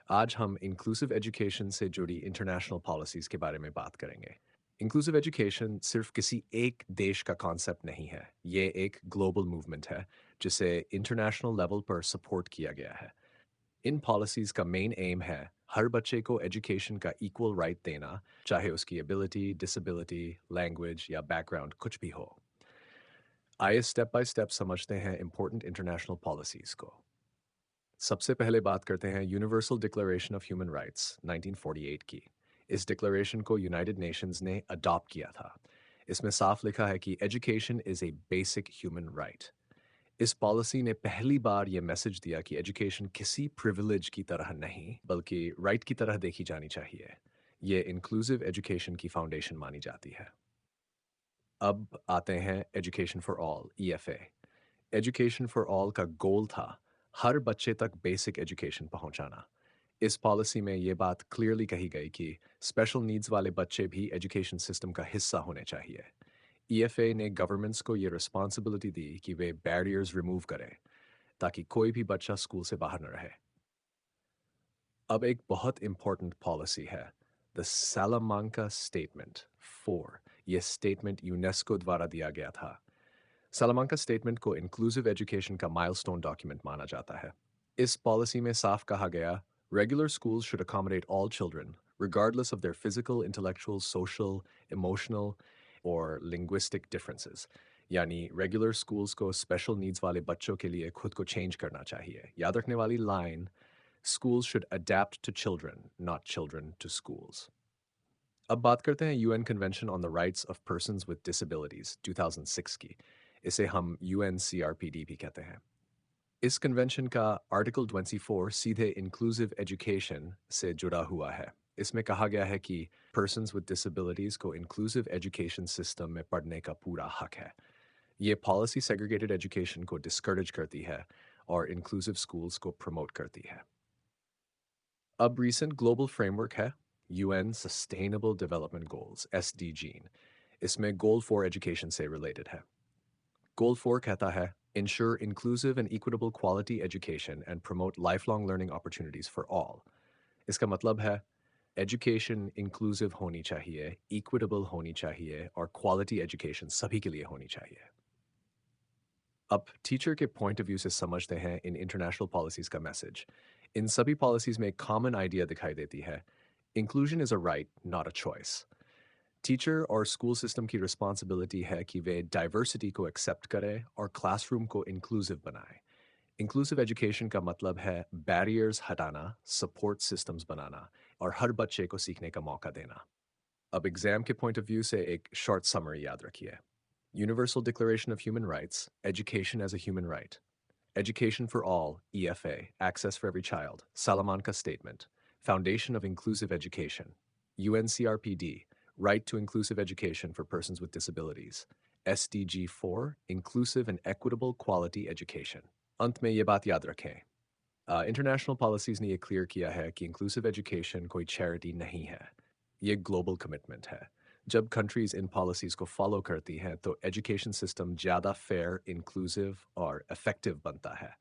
आज हम inclusive education से जुड़ी इंटरनेशनल पॉलिसीज़ के बारे में बात करेंगे। इंक्लूसिव एजुकेशन सिर्फ किसी एक देश का कॉन्सेप्ट नहीं है, ये एक ग्लोबल मूवमेंट है, जिसे इंटरनेशनल लेवल पर सपोर्ट किया गया है। इन पॉलिसीज़ का मेन एम है हर बच्चे को एजुकेशन का इक्वल राइट देना, चाहे उसकी एबिलिटी, डिसेबिलिटी, लैंग्वेज या बैकग्राउंड कुछ भी हो। आइए स्टेप बाय स्टेप समझते हैं इंपॉर्टेंट इंटरनेशनल पॉलिसीज़ को। सबसे पहले बात करते हैं universal declaration of human rights 1948 की। इस डिक्लेरेशन को यूनाइटेड नेशंस ने अडॉप्ट किया था। इसमें साफ लिखा है कि education is a basic human right. इस पॉलिसी ने पहली बार यह मैसेज दिया कि एजुकेशन किसी प्रिविलेज की तरह नहीं, बल्कि राइट की तरह देखी जानी चाहिए। ये इंक्लूसिव एजुकेशन की फाउंडेशन मानी जाती है। अब आते हैं education for all EFA. Education for all का गोल था हर बच्चे तक बेसिक एजुकेशन पहुंचाना। इस पॉलिसी में ये बात क्लियरली कही गई कि स्पेशल नीड्स वाले बच्चे भी एजुकेशन सिस्टम का हिस्सा होने चाहिए। ईएफए ने गवर्नमेंट्स को ये रिस्पॉन्सिबिलिटी दी कि वे बैरियर्स रिमूव करें ताकि कोई भी बच्चा स्कूल से बाहर न रहे। अब एक बहुत इंपॉर्टेंट पॉलिसी है, द सैलामांका स्टेटमेंट 4। ये स्टेटमेंट यूनेस्को द्वारा दिया गया था। salamanca स्टेटमेंट को इंक्लूसिव एजुकेशन का माइलस्टोन डॉक्यूमेंट माना जाता है। इस पॉलिसी में साफ कहा गया, regular schools should accommodate all children, regardless of their physical, intellectual, social, emotional or linguistic differences। यानी रेगुलर स्कूल्स को स्पेशल नीड्स वाले बच्चों के लिए खुद को चेंज करना चाहिए। याद रखने वाली line, schools should adapt to children, not children to schools। अब बात करते हैं UN convention on the rights of persons with disabilities 2006 की। इसे हम यूएनसीआरपीडी भी कहते हैं। इस कन्वेंशन का आर्टिकल 24 सीधे इंक्लूसिव एजुकेशन से जुड़ा हुआ है। इसमें कहा गया है कि पर्सन्स विद डिसेबिलिटीज को इंक्लूसिव एजुकेशन सिस्टम में पढ़ने का पूरा हक है। ये पॉलिसी सेग्रीगेटेड एजुकेशन को डिस्करेज करती है और इंक्लूसिव स्कूल्स को प्रमोट करती है। अब रीसेंट ग्लोबल फ्रेमवर्क है UN sustainable development goals SDG. इसमें गोल फॉर एजुकेशन से रिलेटेड है। गोल 4 कहता है ensure inclusive and equitable quality education and promote lifelong learning opportunities for all। इसका मतलब है एजुकेशन इंक्लूसिव होनी चाहिए, इक्विटेबल होनी चाहिए और क्वालिटी एजुकेशन सभी के लिए होनी चाहिए। अब टीचर के पॉइंट ऑफ व्यू से समझते हैं इन इंटरनेशनल पॉलिसीज का मैसेज। इन सभी पॉलिसीज में एक कॉमन आइडिया दिखाई देती है, inclusion is a right not a choice. Teacher और स्कूल सिस्टम की रिस्पॉन्सिबिलिटी है कि वे डाइवर्सिटी को एक्सेप्ट करें और क्लासरूम को इंक्लूसिव बनाएं। इंक्लूसिव एजुकेशन का मतलब है बैरियर्स हटाना, सपोर्ट सिस्टम्स बनाना और हर बच्चे को सीखने का मौका देना। अब एग्जाम के पॉइंट ऑफ व्यू से एक शॉर्ट समरी याद रखिए। Universal declaration of human rights, education as a human right. Education for All, EFA, Access for Every Child, Salamanca Statement, Foundation of Inclusive Education, UNCRPD, Right to Inclusive Education for Persons with Disabilities, SDG 4, Inclusive and Equitable Quality Education। अंत में ये बात याद रखें, international policies ने ये clear किया है कि इंक्लूसिव एजुकेशन कोई चैरिटी नहीं है, ये ग्लोबल कमिटमेंट है। जब कंट्रीज़ इन पॉलिसीज़ को फॉलो करती हैं तो एजुकेशन सिस्टम ज़्यादा फेयर, इंक्लूसिव और इफ़ेक्टिव बनता है।